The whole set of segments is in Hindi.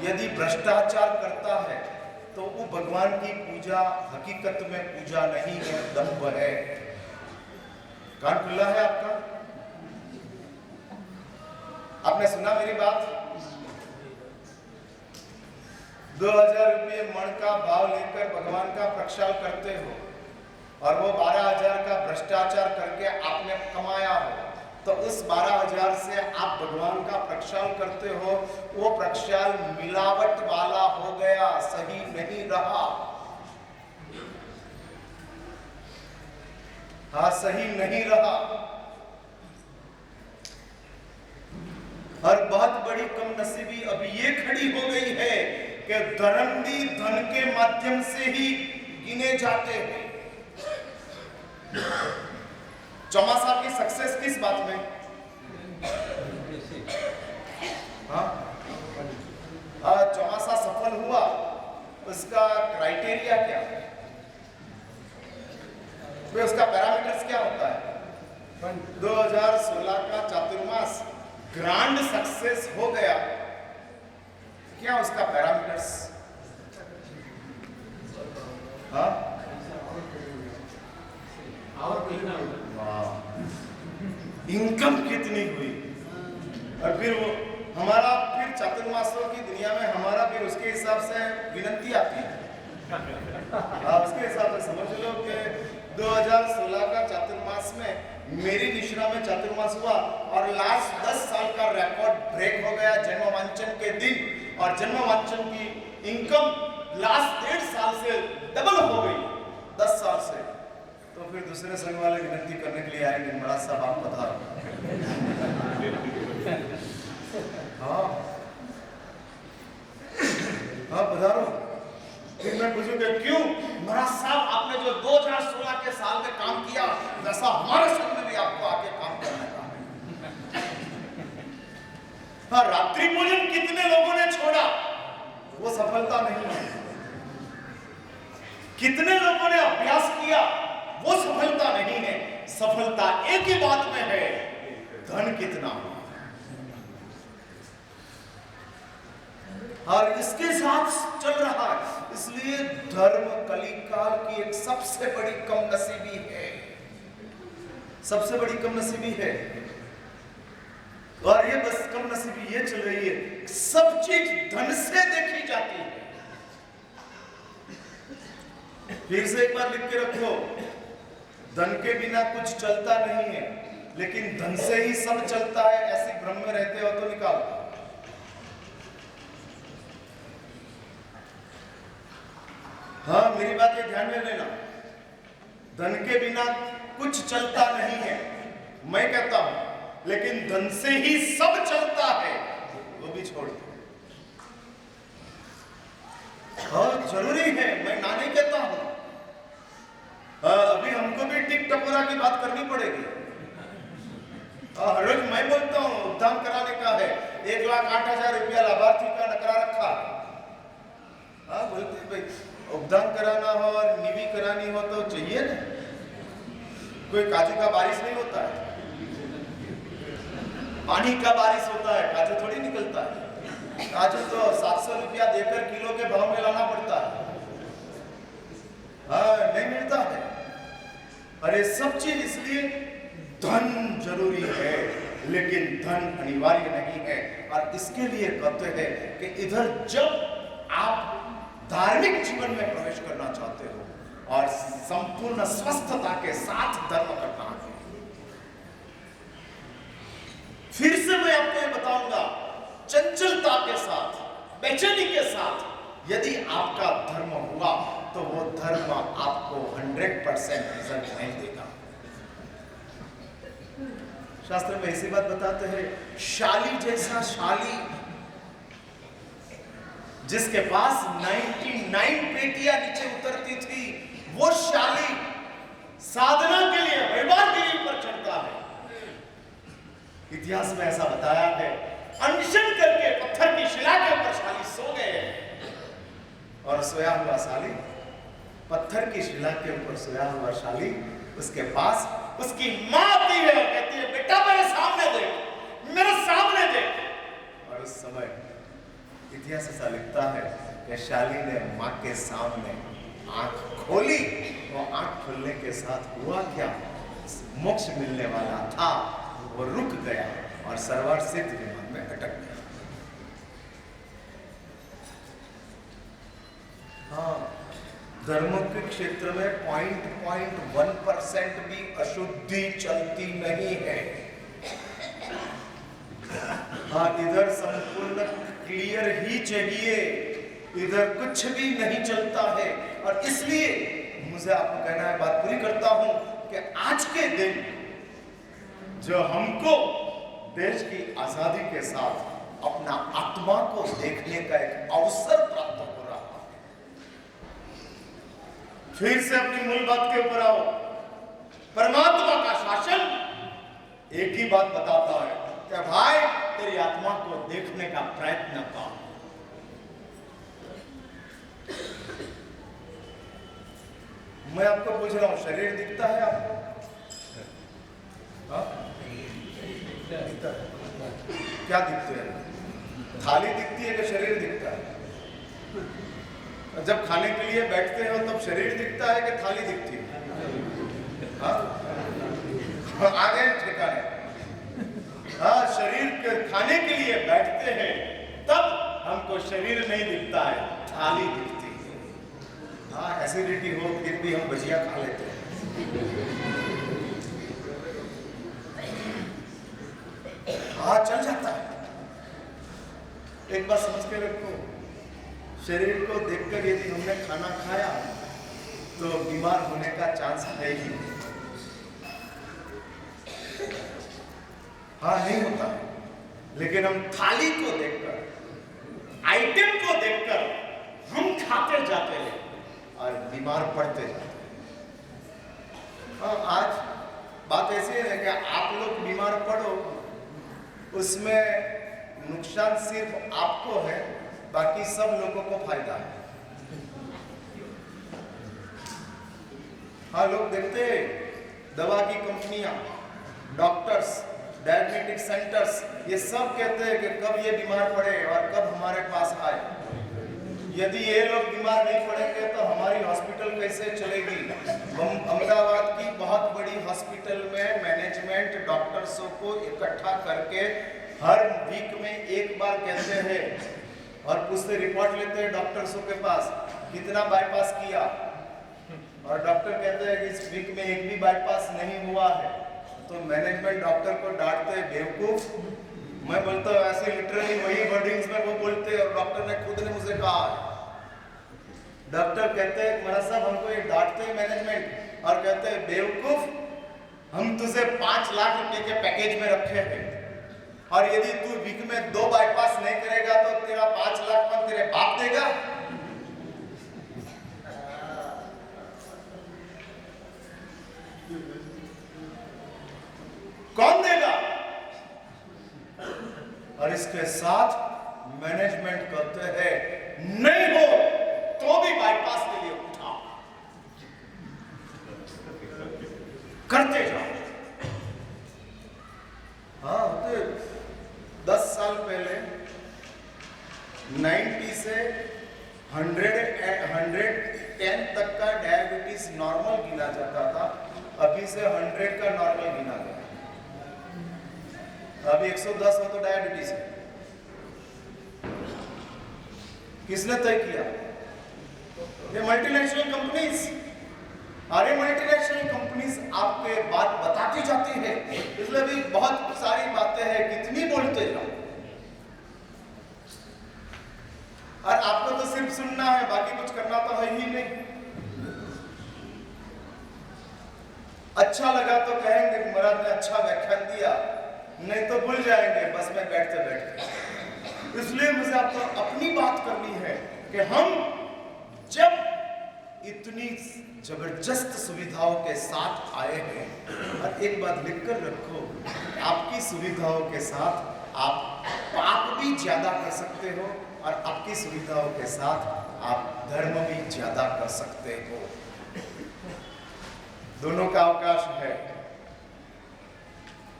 यदि भ्रष्टाचार करता है तो वो भगवान की पूजा हकीकत में पूजा नहीं है, दंभ है। कान खुला है आपका? आपने सुना मेरी बात? 2000 रुपये मण का भाव लेकर भगवान का प्रक्षाल करते हो और वो 12,000 का भ्रष्टाचार करके आपने कमाया हो, तो उस 12,000 से आप भगवान का प्रक्षाल करते हो, वो प्रक्षाल मिलावट वाला हो गया, सही नहीं रहा। हाँ, सही नहीं रहा। और बहुत बड़ी कमनसीबी अब ये खड़ी हो गई है कि धर्मदी धन के माध्यम से ही गिने जाते हैं। चौमासा की सक्सेस किस बात में? हाँ, चौमासा सफल हुआ, उसका क्राइटेरिया क्या है? उसका पैरामीटर्स क्या होता है? 2016 का चातुर्मास ग्रांड सक्सेस हो गया, क्या उसका पैरामीटर्स? हाँ, इनकम कितनी हुई, और फिर वो हमारा फिर चातुर्मासों की दुनिया में हमारा फिर उसके हिसाब से विनंती आती है। उसके हिसाब से समझ लो कि 2016 का चातुर्मास में मेरी दिशा में चातुर्मास हुआ और लास्ट 10 साल का रिकॉर्ड ब्रेक हो गया जन्मवांचन के दिन, और जन्मवांचन की इनकम लास्ट 1.5 साल से डबल हो गई 10 साल से। तो फिर दूसरे संघ वाले विनती करने के लिए आएंगे, महाराज साहब आप पधारो। हाँ हाँ, पधारो। फिर मैं पूछूंगा क्यों महाराज साहब आपने जो 2016 के साल में काम किया वैसा हमारे संघ में भी आपको आके काम करने का। हाँ, रात्रि भोजन कितने लोगों ने छोड़ा, वो सफलता नहीं है। कितने लोगों ने अभ्यास किया, वो सफलता नहीं है। सफलता एक ही बात में है, धन कितना। और इसके साथ चल रहा है, इसलिए धर्म कलिकाल की एक सबसे बड़ी कमनसीबी है, सबसे बड़ी कमनसीबी है। और ये बस कमनसीबी ये चल रही है, सब चीज धन से देखी जाती है। फिर से एक बार लिख के रखो, धन के बिना कुछ चलता नहीं है, लेकिन धन से ही सब चलता है, ऐसे भ्रम में रहते हो तो निकालो। हाँ, मेरी बात ये ध्यान में लेना, धन के बिना कुछ चलता नहीं है मैं कहता हूं, लेकिन धन से ही सब चलता है, वो भी छोड़ दो। हाँ, जरूरी है, मैं ना नहीं कहता हूं। अभी हमको भी टिक टपोरा की बात करनी पड़ेगी। हर रोज मैं बोलता हूँ उद्धाम कराने का है, 1,08,000 रुपया लाभार्थी का नकरा रखा। हाँ, बोलते भाई उद्धाम कराना हो और निवी करानी हो तो चाहिए ना, कोई काजू का बारिश नहीं होता है, पानी का बारिश होता है, काजू थोड़ी निकलता है। काजू तो 700 रुपया देकर किलो के भाव में लाना पड़ता है। हाँ, नहीं मिलता है। अरे सब चीज, इसलिए धन जरूरी है, लेकिन धन अनिवार्य नहीं है। और इसके लिए कहते हैं कि इधर जब आप धार्मिक जीवन में प्रवेश करना चाहते हो और संपूर्ण स्वस्थता के साथ धर्म करना है, फिर से मैं आपको ये बताऊंगा, चंचलता के साथ, बेचैनी के साथ यदि आपका धर्म हुआ तो वो धर्म आपको 100% रिजल्ट नहीं देगा। शास्त्र में ऐसी बात बताते हैं, शाली जैसा शाली जिसके पास 99 पेटियां नीचे उतरती थी, वो शाली साधना के लिए वैवाहिक गिरी पर चढ़ता है। इतिहास में ऐसा बताया है, अनशन करके पत्थर की शिला के ऊपर शाली सो गए, और सोया हुआ शाली, पत्थर की शिला के ऊपर सोया हुआ शाली, उसके पास उसकी मां आती है, कहती है बेटा मेरे सामने देख, मेरे सामने देख। और उस समय इतिहास ऐसा लिखता है कि शाली ने माँ के सामने आंख खोली, वो आंख खुलने के साथ हुआ क्या, मोक्ष मिलने वाला था वो रुक गया और सरवार सिद्ध विमान में अटक गया। हाँ, धर्मों के क्षेत्र में 0.1% भी अशुद्धि चलती नहीं है। हाँ, इधर संपूर्ण क्लियर ही चाहिए, इधर कुछ भी नहीं चलता है। और इसलिए मुझे आपको कहना है, बात पूरी करता हूं कि आज के दिन जो हमको देश की आजादी के साथ अपना आत्मा को देखने का एक अवसर प्राप्त हो रहा है। फिर से अपनी मूल बात के ऊपर आओ। परमात्मा का शासन एक ही बात बताता है कि भाई तेरी आत्मा को देखने का प्रयत्न कर। मैं आपको पूछ रहा हूं, शरीर दिखता है आपको? दिखता है? क्या दिखते हैं? थाली दिखती है कि शरीर दिखता है? जब खाने के लिए बैठते हो तब शरीर दिखता है कि थाली दिखती है? आगे ठिकाने। हाँ, शरीर के खाने के लिए बैठते हैं तब हमको शरीर नहीं दिखता है, थाली दिखती है। हाँ, एसिडिटी हो फिर भी हम भजिया खा लेते हैं। हाँ, चल जाता है। एक बात समझ के रखो, शरीर को देखकर यदि हमने खाना खाया तो बीमार होने का चांस है ही। हाँ, नहीं होता। लेकिन हम थाली को देखकर, आइटम को देखकर हम खाते जाते हैं और बीमार पड़ते जाते हैं। हाँ, आज बात ऐसी है कि आप लोग बीमार पड़ो, उसमें नुकसान सिर्फ आपको है, बाकी सब लोगों को फायदा है। हाँ, लोग देखते हैं दवा की कंपनियां, डॉक्टर्स, डायग्नोस्टिक सेंटर्स, ये सब कहते हैं कि कब ये बीमार पड़े और कब हमारे पास आए। यदि ये लोग बीमार नहीं पड़ेंगे तो हमारी हॉस्पिटल कैसे चलेगी? अहमदाबाद की बहुत बड़ी हॉस्पिटल में मैनेजमेंट डॉक्टर्सों को इकट्ठा करके हर वीक में एक बार कहते हैं और पूछते, रिपोर्ट लेते हैं डॉक्टर्सों के पास, कितना बाईपास किया? और डॉक्टर कहते हैं कि इस वीक में एक भी बाईपास नहीं हुआ है। तो मैनेजमेंट डॉक्टर को डांटते हैं, बेवकूफ। मैं बोलता हूँ ऐसे लिटरली वही वर्डिंग्स में वो बोलते हैं और डॉक्टर ने खुद ने मुझे कहा है। डॉक्टर कहते हैं मेरा साहब, हमको ये डांटते हैं मैनेजमेंट और कहते हैं बेवकूफ, हम तुझे 5 लाख रुपए के पैकेज में रखे हैं और यदि तू वीक में 2 बाईपास नहीं करेगा तो तेरा 5 लाख कौन तेरे बाप देगा? कौन देगा? और इसके साथ मैनेजमेंट कहते हैं नहीं हो तो भी बाईपास के लिए उठाओ, करते जाओ। हाँ, तो 10 साल पहले 90 से 110 तक का डायबिटीज नॉर्मल गिना जाता था, अभी से 100 का नॉर्मल गिना गया। अभी 110 में तो डायबिटीज है। किसने तय किया? ये मल्टीनेशनल कंपनीज। अरे मल्टीनेशनल कंपनीज आपके बात बताती जाती है, इसलिए भी बहुत सारी बातें हैं, कितनी बोलते जाओ। और आपको तो सिर्फ सुनना है, बाकी कुछ करना तो है ही नहीं। अच्छा लगा तो कहेंगे महाराज ने अच्छा व्याख्यान दिया, नहीं तो भूल जाएंगे बस में बैठते बैठते। इसलिए मुझे आपको अपनी बात करनी है कि हम जब इतनी जबरदस्त सुविधाओं के साथ आए हैं, और एक बात लिखकर रखो, आपकी सुविधाओं के साथ आप पाप भी ज्यादा कर सकते हो और आपकी सुविधाओं के साथ आप धर्म भी ज्यादा कर सकते हो। दोनों का अवकाश है,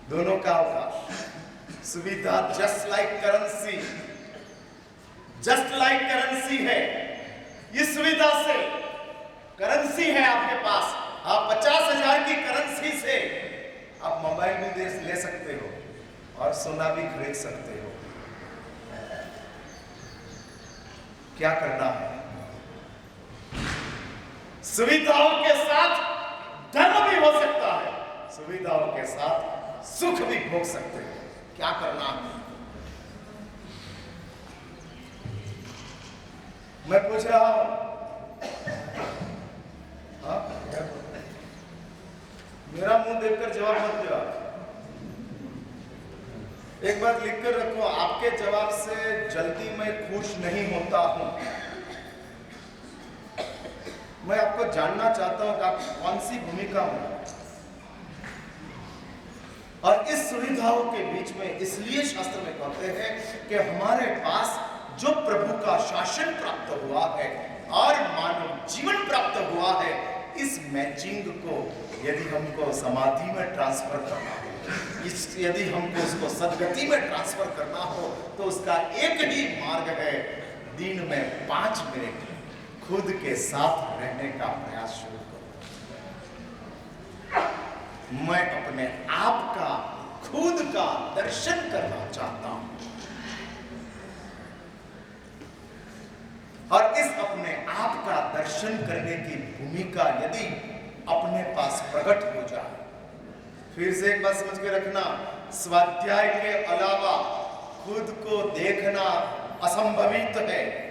दोनों का अवकाश। सुविधा just like currency, just like currency है। इस सुविधा से करेंसी है आपके पास, आप 50,000 की करेंसी से आप मोबाइल भी ले सकते हो और सोना भी खरीद सकते हो। क्या करना है? सुविधाओं के साथ धर्म भी हो सकता है, सुविधाओं के साथ सुख भी भोग सकते हो। क्या करना है? मैं पूछ रहा हूं, हाँ? मेरा मुंह देखकर जवाब मत दो। एक बात लिखकर रखो, आपके जवाब से जल्दी मैं खुश नहीं होता हूं। मैं आपको जानना चाहता हूं कि आप कौन सी भूमिका में, और इस सुविधाओं के बीच में इसलिए शास्त्र में कहते हैं कि हमारे पास जो प्रभु का शासन प्राप्त हुआ है और मानव जीवन प्राप्त हुआ है, इस मैचिंग को यदि हमको समाधि में ट्रांसफर करना हो, यदि हमको उसको सदगति में ट्रांसफर करना हो, तो उसका एक ही मार्ग है, दिन में 5 मिनट खुद के साथ रहने का प्रयास शुरू करो। मैं अपने आप का, खुद का दर्शन करना चाहता हूं, और इस अपने आप का दर्शन करने की भूमिका यदि अपने पास प्रकट हो जाए, फिर से एक बात समझ के रखना, स्वाध्याय के अलावा खुद को देखना असंभवित है।